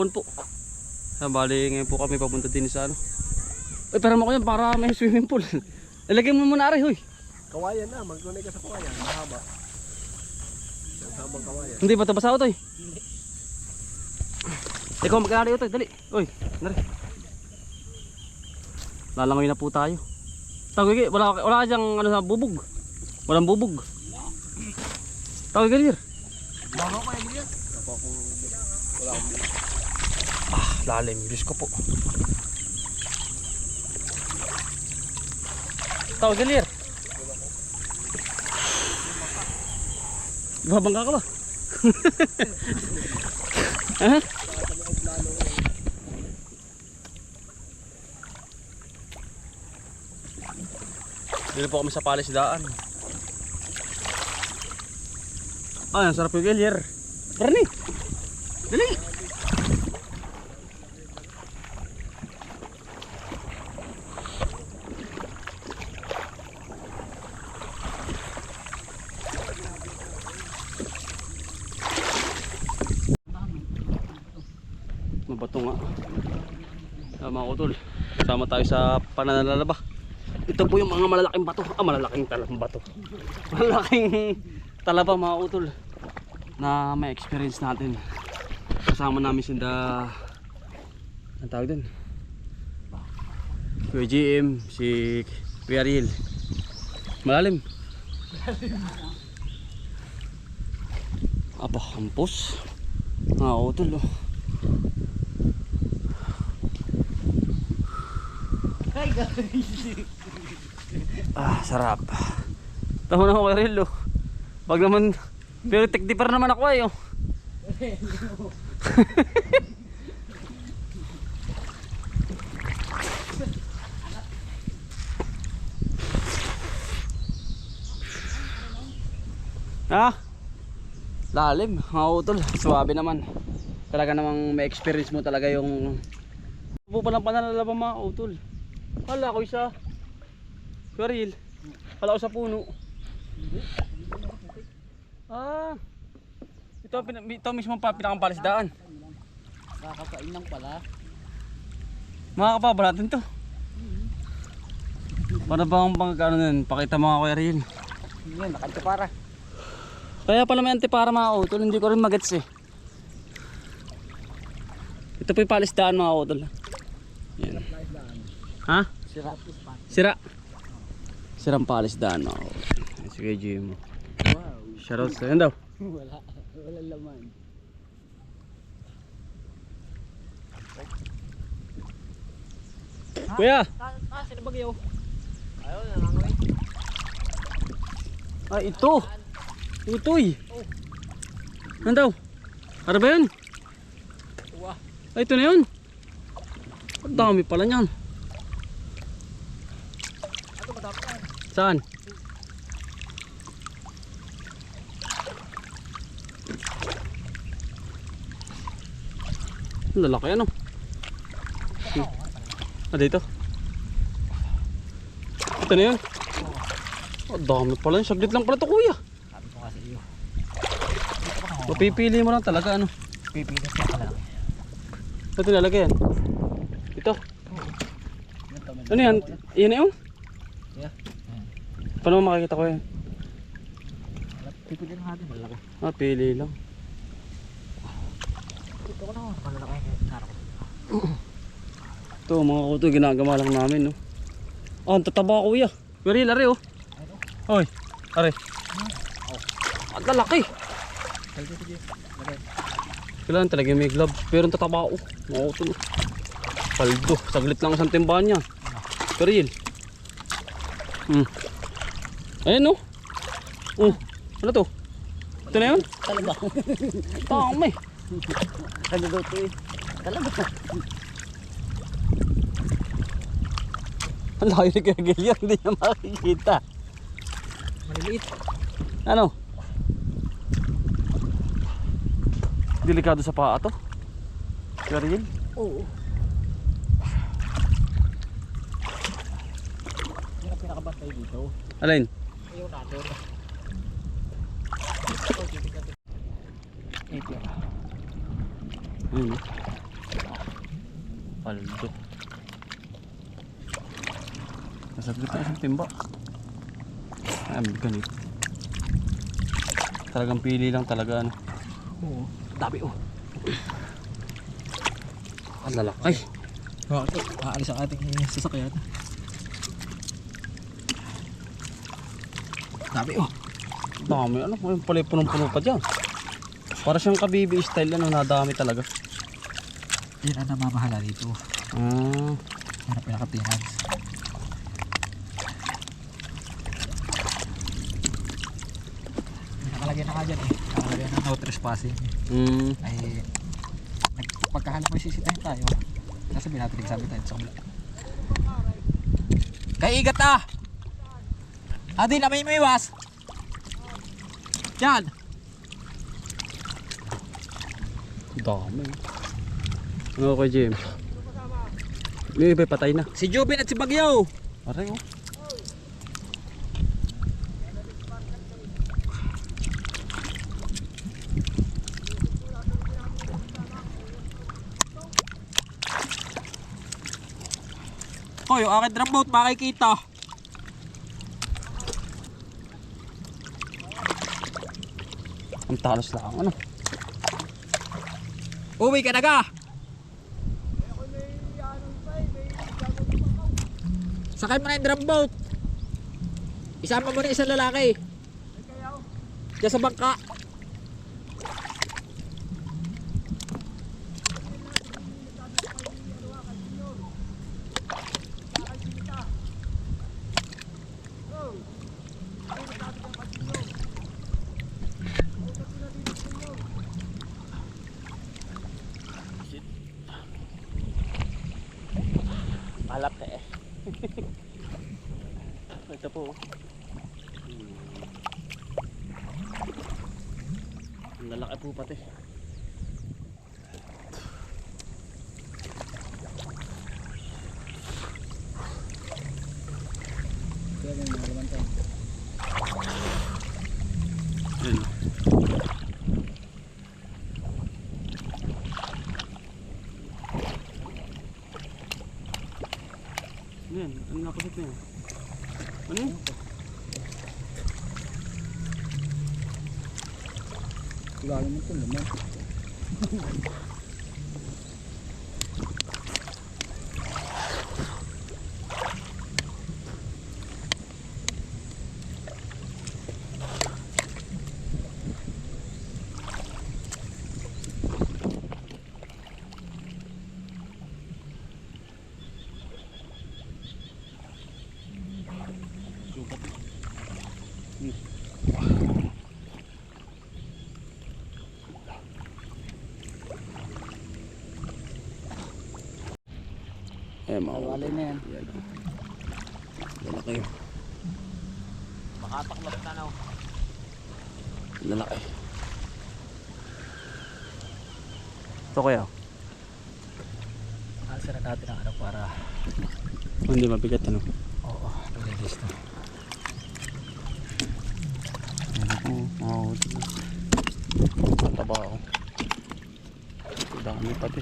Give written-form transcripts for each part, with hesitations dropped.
Po. Bali ngayon po kami papunta din sa ano. Pero mo ko yan para may swimming pool. Ilagay mo muna ari, hoy. Kawayan na, magtunay ka sa kawayan, mahaba. Ang habang kawayan. Hindi ba tabasa utoy? Hindi. Ikaw magkari utoy, dali. Oy, nari. Lalangoy na po tayo. Tawag wala diyang ano sa bubog. Walang bubog. Tawag galir. Bago ko yung ganyan. Wala akong bilis. Lalim, Diyos ko po. Tawag galir. Babangga ka ba? Ha? Dito po kami sa palisdaan. Ang sarap yung galir. Tara ni. Dali. Mabato nga. Mga utol, kasama tayo sa pananalalaba. Ito po yung mga malalaking bato. Malalaking talabang bato. Malalaking talaba mga utol na may experience natin. Kasama namin sinda, ang tawag din, Kuya GM, si Kuya Ariel. Malalim. Aba, kampos mga utol oh. Sarap. Taho na ako kay Rilo. Pag naman, pero tekdipar naman ako ay oh. Lalim, mga utol. Suwabe naman. Talaga namang may experience mo talaga yung po palang pananalaba mga utol. Hala ko isa Karil. Hala ko sa puno. Ito mismo pa pinakampalisdaan. Nakakain lang pala. Makakapaba natin to. Para bang pagkano nun? Pakita mo nga Kuya Ariel. Yan, nakantipara. Kaya pala may antipara mga utol. Hindi ko rin magets eh. Ito po yung palisdaan mga utol. Yan. Ha? Sira. Sira. Sirang palisdaan mga utol. Sige Jim. Wow. Shoutout sa yan daw. Wala laman. Kuya! Sino bagyo? Ayaw, nangangoy. Ay ito! Utoy! Ano daw? Ano ba yun? Uwa. Ay ito na yun! Ang dami pala niyan. Ano ba dapat? Saan? Ang lalaki ano? Dito? Ito na yun? Ang dami pala yun. Saglit lang pala ito kuya. Sabi ko kasi iyo. Mapipili mo lang talaga ano? Pipili ko pala. Ito nalagay yan. Ito. Ano yan? Iyan na yun? Yeah. Paano mo makikita ko yan? Pipili lang natin. Malaki. Pili lang. Ito ko na. Malalaki. Ito mga kuto ginagawa lang namin no. Ang tataba kuya. Pero lari oh. Hoy. Are. Ang lalaki. Kailangan talaga may gloves. Pero ang tataba oh. Mga kuto no. Paldo. Saglit lang isang timbahan niya. Karil. Ayan no. Ano to? Ito na yun? Talaga. Tama eh. Ano daw ito eh? Talaga. Ang layo ni Gagilya. Hindi niya makikita. Maliliit. Ano? Delikado sa paa to. Karil. Oo. Yung pinakabantay dito. Alin? Yung natin. Ito. Ayun. Paldo. Nasaglit na isang timba. Ay, ganito. Talagang pili lang talaga ano. Oo. Dami oh. Ang lalaki. Aalis ang ating sasakyan. Dami oh. Dami ano. Yung pala punong-puno pa dyan. Para siyang kabibi style ano. Nadami talaga. Yan ang namamahala dito. Ah. Yan ang pinaka-pinans. Nakalagay na nga dyan eh. Nakalagay na no trespassing. Ay pagkahal mo sisitahin tayo. Nasabi natin nagsabi tayo sa kabila. Kay igat ah! Adi na may iwas! Yan! Dami. Ano kay James? Yung iba patay na. Si Jubin at si Bagyaw! Aray oh. Hoy, yung aking drum boat makikita. Ang talas lang ano. Uwi ka na ka! Sakay mo na yung drum boat. Isama mo na isang lalaki. Diyan sa bangka. Malaki eh. Ito po. Ang lalaki po pati. Ayun. Yan, ano nakusot na yan? Ano yun? Lalo mo ito naman. Eh, Wala na yan. Lalaki. Makataklap na na. Lalaki. Ito kaya? Alsa na natin ang ano para Hindi mabigat ano. oo, nalilis na. Oo. Mataba ako. Dami pati.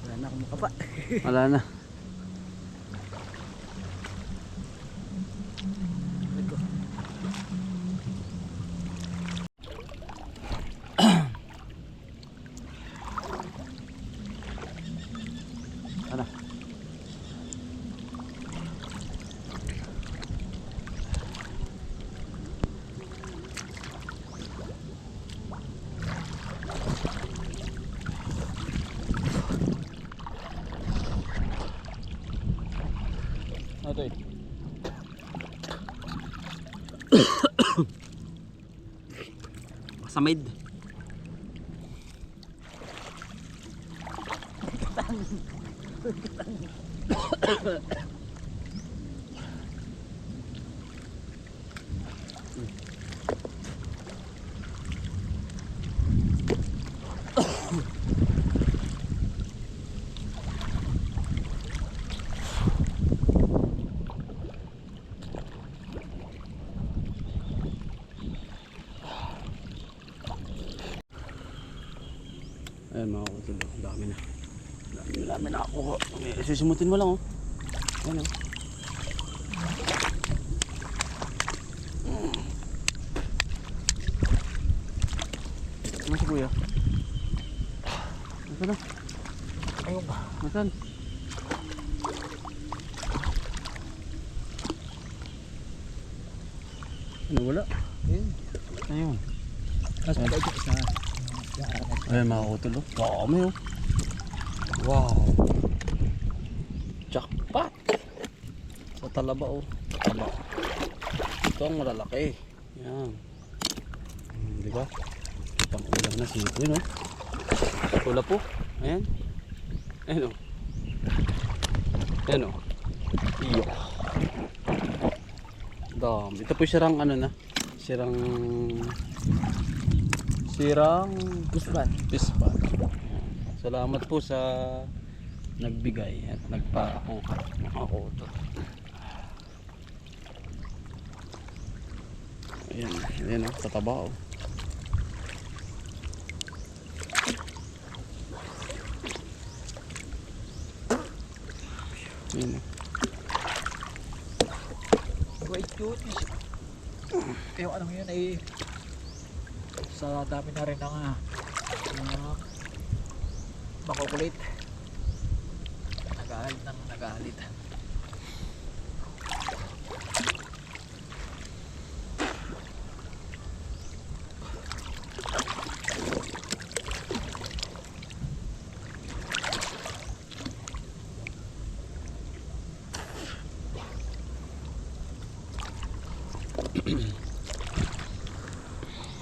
Wala na akong makapa. Wala na. Ano? Ito eh. Samid. utol. Ang dami na. Dami na ako. Sisimutin mo lang oh. Ayan oh. Ano si kuya? Nasaan na? Ayun ba? Nasaan? Ano wala? Ayun. Ayun. Mas Ayun. pagkaito isa. Ayan mga utol oh. Dami oh. Wow. Jackpot. Sa talaba oh. Talaba. Ito ang malalaki. Yan. Di ba? Pang ulam na sito yun oh. Tula po. Ayan. Ayan oh. Ayan oh. Iyo. Dami. Ito po sirang ano na. Sirang Puspan. pispan. Salamat po sa nagbigay at nagpa-akukat mga utol. Ayan, ayan o, tataba o. Ayan o. Wait, cute. Yung ano yun ay sa dami na rin ng makukulit. Nag-aalit ng nag-aalit.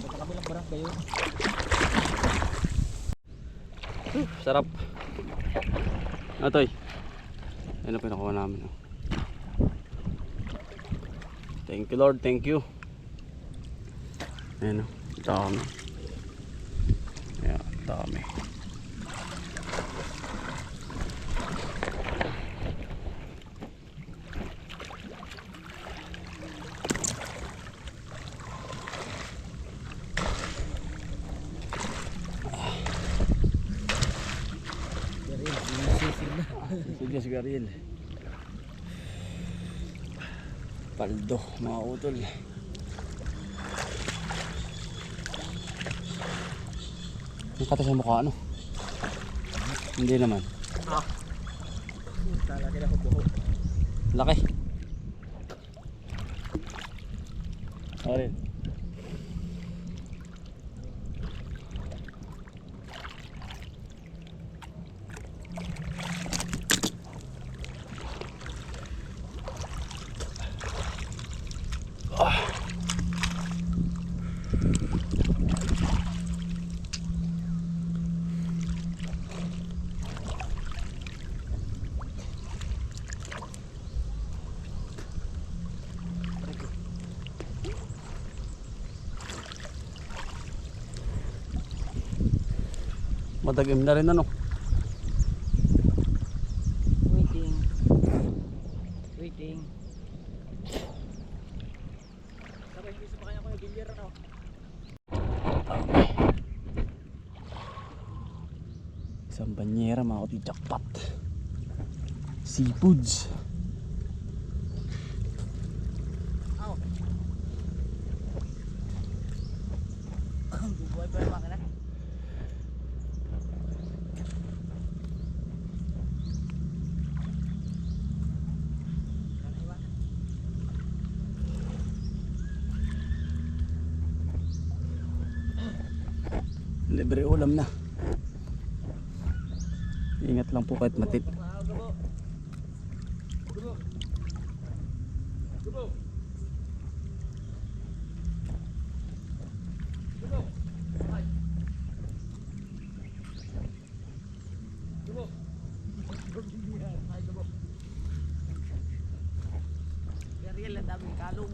Sa kabilang barangay yun. Sarap. Atoy. Ayan na pinakuha namin. Oh. Thank you Lord, thank you. Ayan o, dami. Ayan, dami. Sige, sigaril. Paldo, mga utol. Ang kata sa mukha, ano? Hindi naman. Talaki na ko buho. Laki. Sigaril. Madagim na rin ano. Waiting. Waiting. Sabay hindi sa kanya ko yung gilyar ano. Isang banyera mga kuti, jackpot. Seafoods. Aw. Bubuhay pa yung makina. Libre ulam na. Ingat lang po kahit matit. Real ang daming kalong.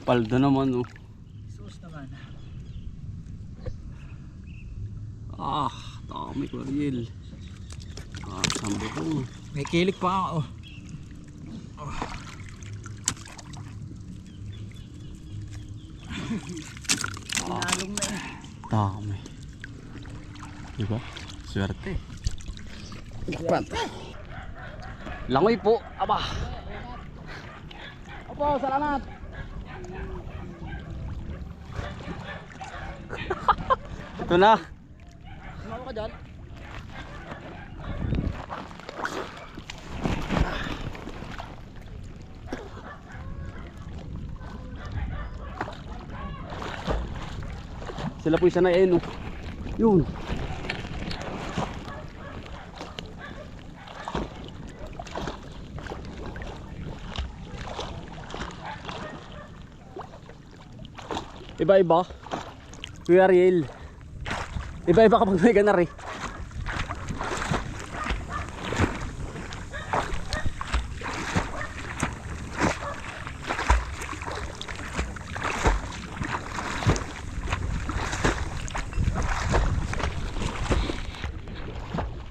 Paldo naman oh. Sus naman. Ah, dami ko real. Ah, Ang bubong. May kilik pa oh. Inalong na eh. Dami. Diba? Swerte. Jackpot. Langoy po. Aba. Opo, salamat. Ito na. Sumawa ka dyan. Sila po isa na ayun. Yun. Iba-iba. Kuya Ariel. Iba-iba kapag may ganar eh.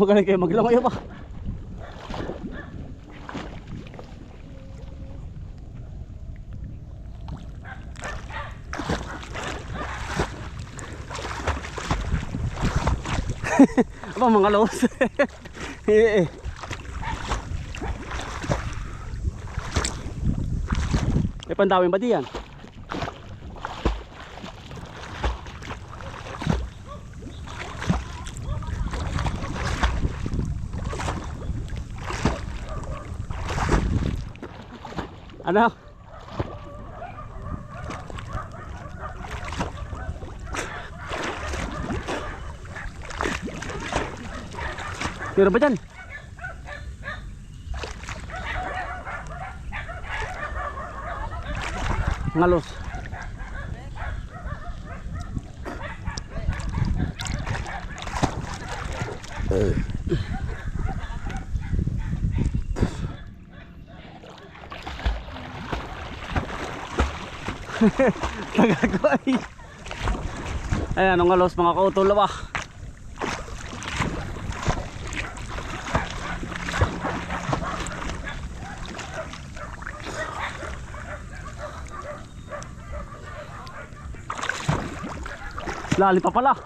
Magaling kayo maglangoy ba? Aba mga los. Eh. May pandawin ba diyan? Ano? Meron ba dyan? Ngalos. Nagagaway. Ayan, ang ngalos mga kautol ba? Lalim pa pala.